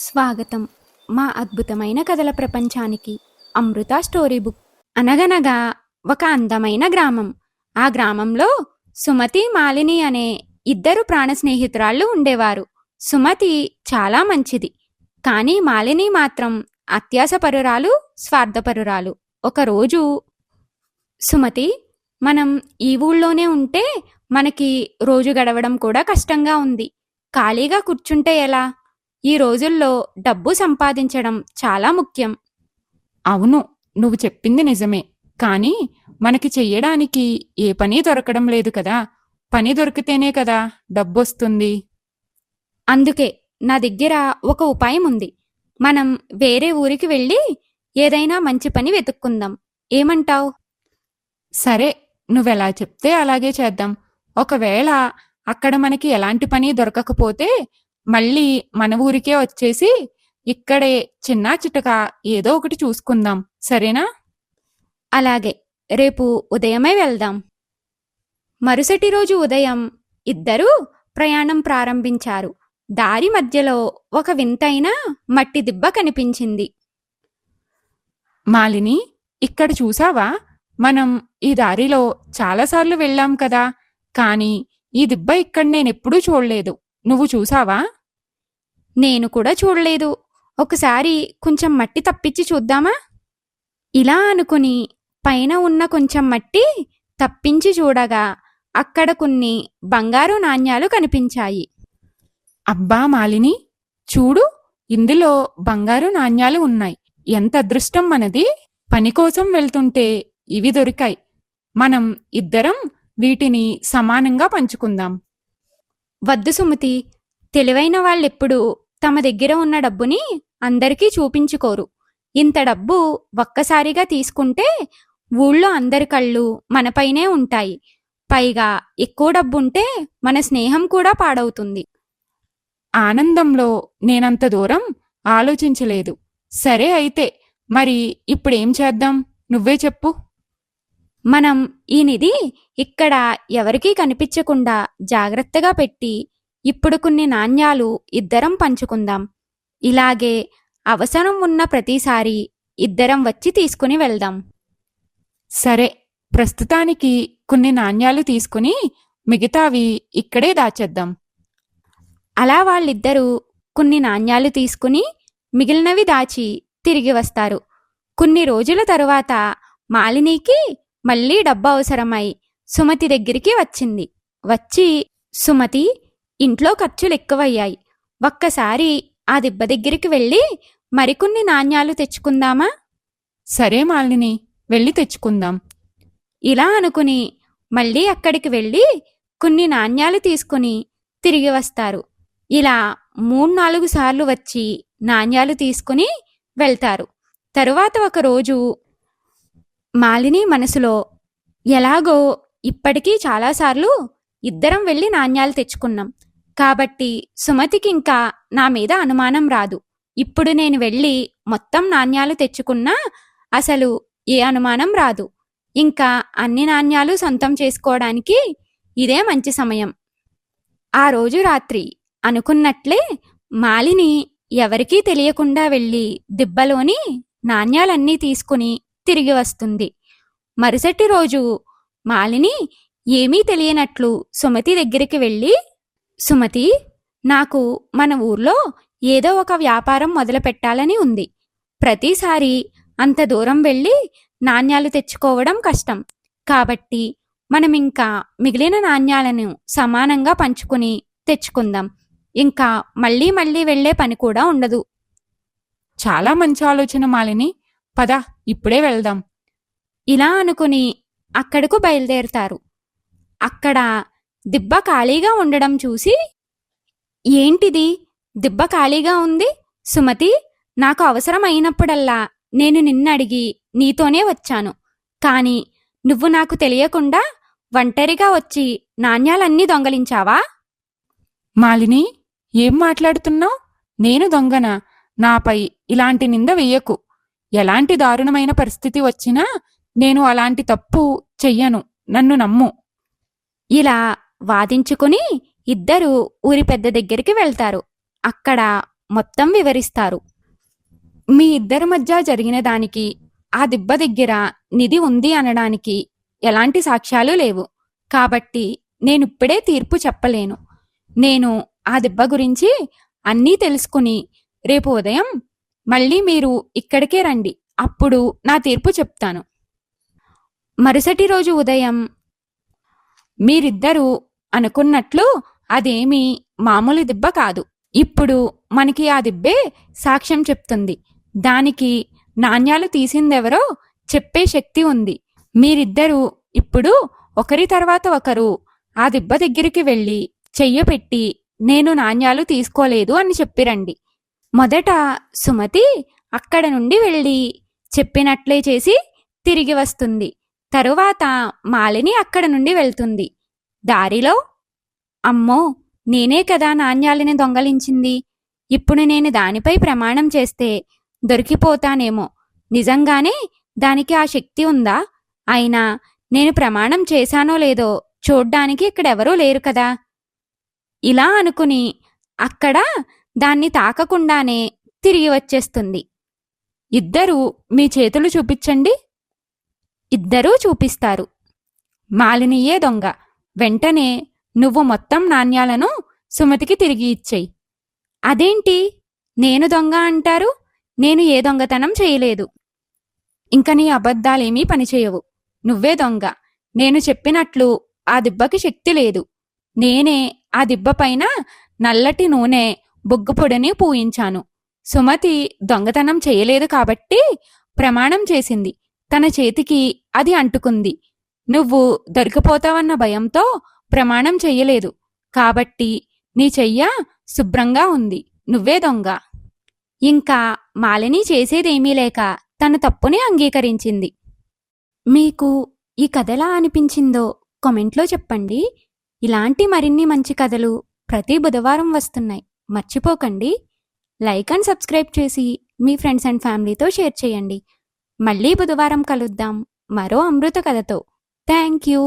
స్వాగతం మా అద్భుతమైన కథల ప్రపంచానికి. అమృత స్టోరీ బుక్. అనగనగా ఒక అందమైన గ్రామం. ఆ గ్రామంలో సుమతి, మాలిని అనే ఇద్దరు ప్రాణ స్నేహితురాళ్ళు ఉండేవారు. సుమతి చాలా మంచిది, కానీ మాలిని మాత్రం అత్యాశపరురాలు, స్వార్థపరురాలు. ఒకరోజు సుమతి, మనం ఈ ఊళ్ళోనే ఉంటే మనకి రోజు గడవడం కూడా కష్టంగా ఉంది. ఖాళీగా కూర్చుంటే ఎలా? ఈ రోజుల్లో డబ్బు సంపాదించడం చాలా ముఖ్యం. అవును, నువ్వు చెప్పింది నిజమే. కానీ మనకి చెయ్యడానికి ఏ పని దొరకడం లేదు కదా. పని దొరికితేనే కదా డబ్బొస్తుంది. అందుకే నా దగ్గర ఒక ఉపాయం ఉంది. మనం వేరే ఊరికి వెళ్ళి ఏదైనా మంచి పని వెతుక్కుందాం. ఏమంటావ్? సరే, నువ్వెలా చెప్తే అలాగే చేద్దాం. ఒకవేళ అక్కడ మనకి ఎలాంటి పని దొరకకపోతే మళ్ళీ మన ఊరికే వచ్చేసి ఇక్కడే చిన్నా చిటక ఏదో ఒకటి చూసుకుందాం, సరేనా? అలాగే, రేపు ఉదయమే వెళ్దాం. మరుసటి రోజు ఉదయం ఇద్దరూ ప్రయాణం ప్రారంభించారు. దారి మధ్యలో ఒక వింతైన మట్టి దిబ్బ కనిపించింది. మాలిని, ఇక్కడ చూసావా? మనం ఈ దారిలో చాలాసార్లు వెళ్ళాం కదా, కానీ ఈ దిబ్బ ఇక్కడ నేనెప్పుడూ చూడలేదు. నువ్వు చూసావా? నేను కూడా చూడలేదు. ఒకసారి కొంచెం మట్టి తప్పించి చూద్దామా? ఇలా అనుకుని పైన ఉన్న కొంచెం మట్టి తప్పించి చూడగా అక్కడ కొన్ని బంగారు నాణ్యాలు కనిపించాయి. అబ్బా మాలిని, చూడు, ఇందులో బంగారు నాణ్యాలు ఉన్నాయి. ఎంత అదృష్టం మనది! పని కోసం వెళ్తుంటే ఇవి దొరికాయి. మనం ఇద్దరం వీటిని సమానంగా పంచుకుందాం. వద్దు సుమతి, తెలివైన వాళ్ళెప్పుడూ తమ దగ్గర ఉన్న డబ్బుని అందరికీ చూపించుకోరు. ఇంత డబ్బు ఒక్కసారిగా తీసుకుంటే ఊళ్ళో అందరి కళ్ళు మనపైనే ఉంటాయి. పైగా ఎక్కువ డబ్బుంటే మన స్నేహం కూడా పాడవుతుంది. ఆనందంలో నేనంత దూరం ఆలోచించలేదు. సరే అయితే, మరి ఇప్పుడేం చేద్దాం? నువ్వే చెప్పు. మనం ఈ నిధి ఇక్కడ ఎవరికీ కనిపించకుండా జాగ్రత్తగా పెట్టి ఇప్పుడు కొన్ని నాణ్యాలు ఇద్దరం పంచుకుందాం. ఇలాగే అవసరం ఉన్న ప్రతిసారి ఇద్దరం వచ్చి తీసుకుని వెళ్దాం. సరే, ప్రస్తుతానికి కొన్ని నాణ్యాలు తీసుకుని మిగతావి ఇక్కడే దాచేద్దాం. అలా వాళ్ళిద్దరూ కొన్ని నాణ్యాలు తీసుకుని మిగిలినవి దాచి తిరిగి వస్తారు. కొన్ని రోజుల తరువాత మాలినికి మళ్లీ డబ్బు అవసరమై సుమతి దగ్గరికి వచ్చింది. వచ్చి, సుమతి, ఇంట్లో ఖర్చులు ఎక్కువయ్యాయి. ఒక్కసారి ఆ దిబ్బ దగ్గరికి వెళ్ళి మరికొన్ని నాణ్యాలు తెచ్చుకుందామా? సరే మాలిని, వెళ్ళి తెచ్చుకుందాం. ఇలా అనుకుని మళ్ళీ అక్కడికి వెళ్ళి కొన్ని నాణ్యాలు తీసుకుని తిరిగి వస్తారు. ఇలా 3-4 సార్లు వచ్చి నాణ్యాలు తీసుకుని వెళ్తారు. తరువాత ఒకరోజు మాలిని మనసులో, ఎలాగో ఇప్పటికీ చాలాసార్లు ఇద్దరం వెళ్ళి నాణ్యాలు తెచ్చుకున్నాం కాబట్టి సుమతికి ఇంకా నా మీద అనుమానం రాదు. ఇప్పుడు నేను వెళ్ళి మొత్తం నాణ్యాలు తెచ్చుకున్నా అసలు ఏ అనుమానం రాదు. ఇంకా అన్ని నాణ్యాలు సొంతం చేసుకోవడానికి ఇదే మంచి సమయం. ఆ రోజు రాత్రి అనుకున్నట్లే మాలిని ఎవరికీ తెలియకుండా వెళ్ళి దిబ్బలోని నాణ్యాలన్నీ తీసుకుని తిరిగి వస్తుంది. మరుసటి రోజు మాలిని ఏమీ తెలియనట్లు సుమతి దగ్గరికి వెళ్ళి, సుమతి, నాకు మన ఊర్లో ఏదో ఒక వ్యాపారం మొదలు పెట్టాలని ఉంది. ప్రతిసారి అంత దూరం వెళ్ళి నాణ్యాలు తెచ్చుకోవడం కష్టం. కాబట్టి మనం ఇంకా మిగిలిన నాణ్యాలను సమానంగా పంచుకుని తెచ్చుకుందాం. ఇంకా మళ్ళీ మళ్ళీ వెళ్లే పని కూడా ఉండదు. చాలా మంచి ఆలోచన మాలిని. పద, ఇప్పుడే వెళ్దాం. ఇలా అనుకుని అక్కడకు బయలుదేరుతారు. అక్కడ దిబ్బ ఖాళీగా ఉండడం చూసి, ఏంటిది, దిబ్బ ఖాళీగా ఉంది? సుమతి, నాకు అవసరం అయినప్పుడల్లా నేను నిన్నడిగి నీతోనే వచ్చాను. కాని నువ్వు నాకు తెలియకుండా ఒంటరిగా వచ్చి నాణ్యాలన్నీ దొంగలించావా? మాలిని, ఏం మాట్లాడుతున్నావు? నేను దొంగనా? నాపై ఇలాంటి నింద వెయ్యకు. ఎలాంటి దారుణమైన పరిస్థితి వచ్చినా నేను అలాంటి తప్పు చెయ్యను. నన్ను నమ్ము. ఇలా వాదించుకుని ఇద్దరూ ఊరి పెద్ద దగ్గరికి వెళ్తారు. అక్కడ మొత్తం వివరిస్తారు. మీ ఇద్దరి మధ్య జరిగిన దానికి ఆ దిబ్బ దగ్గర నిధి ఉంది అనడానికి ఎలాంటి సాక్ష్యాలు లేవు. కాబట్టి నేనిప్పుడే తీర్పు చెప్పలేను. నేను ఆ దిబ్బ గురించి అన్నీ తెలుసుకుని రేపు ఉదయం మళ్ళీ మీరు ఇక్కడికే రండి. అప్పుడు నా తీర్పు చెప్తాను. మరుసటి రోజు ఉదయం మీరిద్దరూ అనుకున్నట్లు అదేమీ మామూలు దిబ్బ కాదు. ఇప్పుడు మనకి ఆ దిబ్బే సాక్ష్యం చెప్తుంది. దానికి నాణ్యాలు తీసిందెవరో చెప్పే శక్తి ఉంది. మీరిద్దరూ ఇప్పుడు ఒకరి తర్వాత ఒకరు ఆ దిబ్బ దగ్గరికి వెళ్ళి చెయ్యి పెట్టి నేను నాణ్యాలు తీసుకోలేదు అని చెప్పిరండి. మొదట సుమతి అక్కడ నుండి వెళ్ళి చెప్పినట్లే చేసి తిరిగి వస్తుంది. తరువాత మాలిని అక్కడ నుండి వెళ్తుంది. దారిలో అమ్మో, నేనే కదా నాణ్యాలని దొంగలించింది. ఇప్పుడు నేను దానిపై ప్రమాణం చేస్తే దొరికిపోతానేమో. నిజంగానే దానికి ఆ శక్తి ఉందా? అయినా నేను ప్రమాణం చేశానో లేదో చూడ్డానికి ఇక్కడెవరూ లేరు కదా. ఇలా అనుకుని అక్కడ దాన్ని తాకకుండానే తిరిగి వచ్చేస్తుంది. ఇద్దరూ మీ చేతులు చూపించండి. ఇద్దరూ చూపిస్తారు. మాలినియే దొంగ. వెంటనే నువ్వు మొత్తం నాణ్యాలను సుమతికి తిరిగి ఇచ్చేయి. అదేంటి నేను దొంగ అంటారు? నేను ఏ దొంగతనం చేయలేదు. ఇంక నీ అబద్ధాలేమీ పనిచేయవు. నువ్వే దొంగ. నేను చెప్పినట్లు ఆ దిబ్బకి శక్తి లేదు. నేనే ఆ దిబ్బ పైన నల్లటి నూనె బొగ్గు పొడిని పూయించాను. సుమతి దొంగతనం చేయలేదు కాబట్టి ప్రమాణం చేసింది. తన చేతికి అది అంటుకుంది. నువ్వు దొరికిపోతావన్న భయంతో ప్రమాణం చెయ్యలేదు. కాబట్టి నీ చెయ్య శుభ్రంగా ఉంది. నువ్వే దొంగ. ఇంకా మాలిని చేసేదేమీ లేక తన తప్పుని అంగీకరించింది. మీకు ఈ కథలా అనిపించిందో కామెంట్లో చెప్పండి. ఇలాంటి మరిన్ని మంచి కథలు ప్రతి బుధవారం వస్తున్నాయి. మర్చిపోకండి. లైక్ అండ్ సబ్స్క్రైబ్ చేసి మీ ఫ్రెండ్స్ అండ్ ఫ్యామిలీతో షేర్ చేయండి. మళ్ళీ బుధవారం కలుద్దాం మరో అమృత కథతో. Thank you.